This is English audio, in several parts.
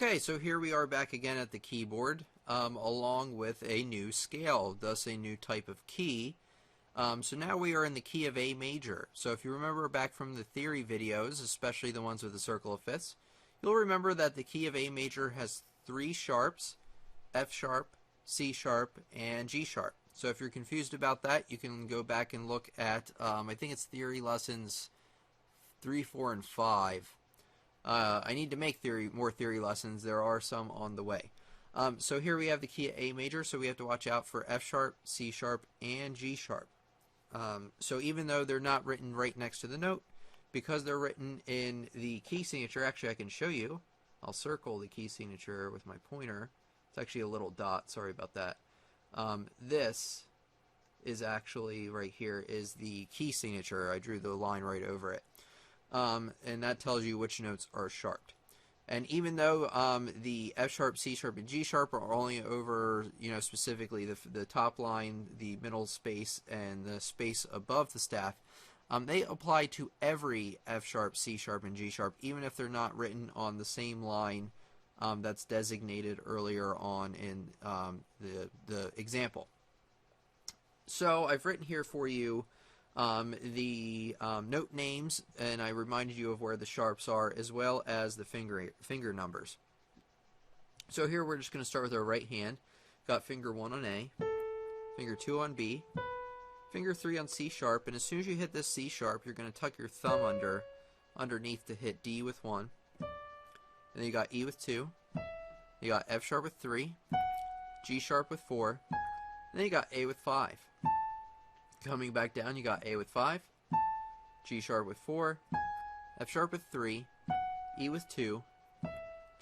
Okay, so here we are back again at the keyboard, along with a new scale, thus a new type of key. So now we are in the key of A major. So if you remember back from the theory videos, especially the ones with the circle of fifths, you'll remember that the key of A major has three sharps: F sharp, C sharp, and G sharp. So if you're confused about that, you can go back and look at, I think it's theory lessons 3, 4, and 5. I need to make more theory lessons. There are some on the way. So here we have the key of A major, so we have to watch out for F sharp, C sharp, and G sharp. So even though they're not written right next to the note, because they're written in the key signature, actually I can show you. I'll circle the key signature with my pointer. It's actually a little dot, sorry about that. This is actually right here is the key signature. I drew the line right over it. And that tells you which notes are sharped. And even though the F sharp, C sharp, and G sharp are only over, specifically the top line, the middle space, and the space above the staff, they apply to every F sharp, C sharp, and G sharp, even if they're not written on the same line that's designated earlier on in the example. So I've written here for you the note names, and I reminded you of where the sharps are, as well as the finger numbers. So here we're just going to start with our right hand. Got finger 1 on A, finger 2 on B, finger 3 on C sharp, and as soon as you hit this C sharp, you're going to tuck your thumb underneath to hit D with 1. And then you got E with 2, you got F sharp with 3, G sharp with 4, and then you got A with 5. Coming back down, you got A with 5, G sharp with 4, F sharp with 3, E with 2,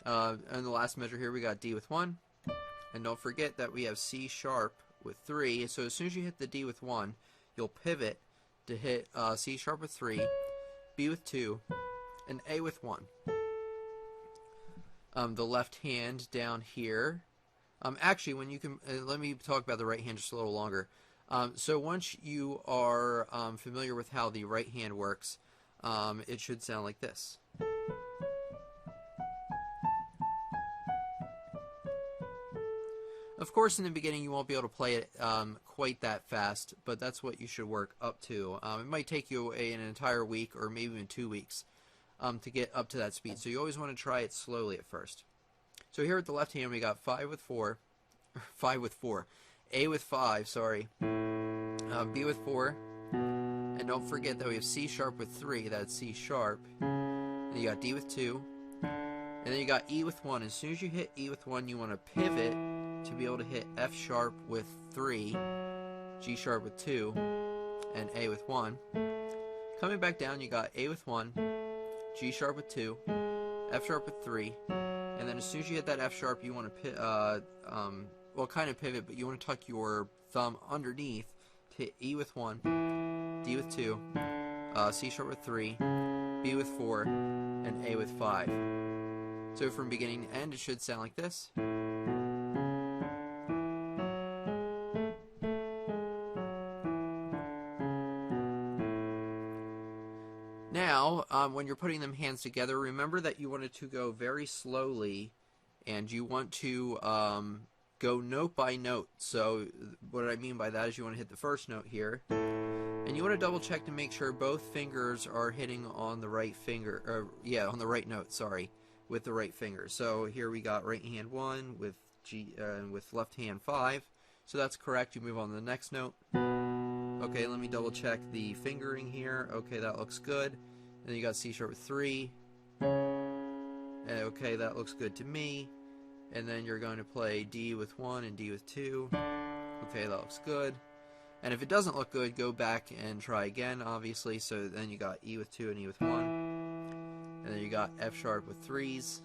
and the last measure here we got D with 1, and don't forget that we have C sharp with 3, so as soon as you hit the D with 1, you'll pivot to hit C sharp with 3, B with 2, and A with 1. The left hand down here, actually when you can, let me talk about the right hand just a little longer. So once you are familiar with how the right hand works, it should sound like this. Of course, in the beginning you won't be able to play it quite that fast, but that's what you should work up to. It might take you an entire week or maybe even 2 weeks to get up to that speed, so you always want to try it slowly at first. So here at the left hand we got 5 with 4, A with 5, sorry, B with 4, and don't forget that we have C sharp with 3, that's C sharp, and you got D with 2, and then you got E with 1. As soon as you hit E with 1, you want to pivot to be able to hit F sharp with 3, G sharp with 2, and A with 1. Coming back down, you got A with 1, G sharp with 2, F sharp with 3, and then as soon as you hit that F sharp, you want to kind of pivot, but you want to tuck your thumb underneath to hit E with 1, D with 2, C sharp with 3, B with 4, and A with 5. So from beginning to end, it should sound like this. Now, when you're putting them hands together, remember that you want it to go very slowly, and you want to go note by note. So what I mean by that is you want to hit the first note here, and you want to double check to make sure both fingers are hitting on the right finger, on the right note, sorry, with the right finger. So here we got right hand 1 with with left hand 5, so that's correct. You move on to the next note. Okay, let me double check the fingering here. Okay, that looks good. And then you got C sharp with 3. Okay, that looks good to me. And then you're going to play D with 1 and D with 2. Okay, that looks good. And if it doesn't look good, go back and try again, obviously. So then you got E with 2 and E with 1. And then you got F sharp with 3s,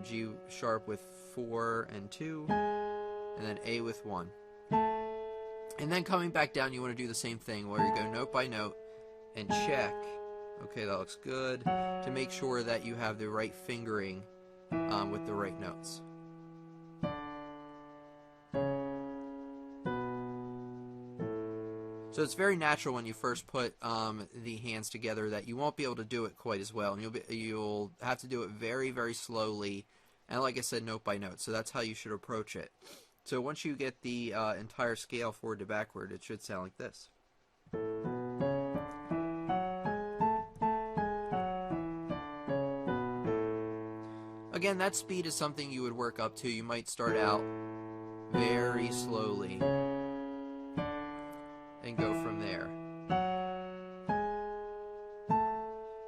G sharp with 4 and 2, and then A with 1. And then coming back down, you want to do the same thing where you go note by note and check. Okay, that looks good, to make sure that you have the right fingering with the right notes. So So it's very natural when you first put the hands together that you won't be able to do it quite as well, and you'll have to do it very, very slowly, and like I said, note by note. So that's how you should approach it. So once you get the entire scale forward to backward, it should sound like this. Again, that speed is something you would work up to. You might start out very slowly and go from there.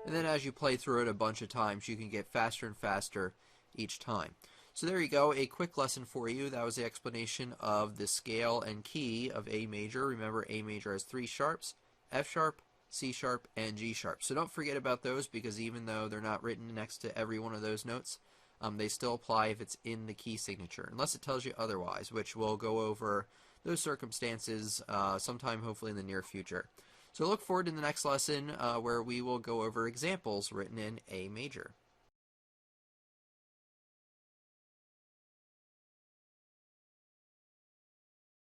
And then as you play through it a bunch of times, you can get faster and faster each time. So there you go, a quick lesson for you. That was the explanation of the scale and key of A major. Remember, A major has 3 sharps, F sharp, C sharp, and G sharp. So don't forget about those, because even though they're not written next to every one of those notes, they still apply if it's in the key signature, unless it tells you otherwise, which we'll go over those circumstances sometime hopefully in the near future. So look forward to the next lesson where we will go over examples written in A major.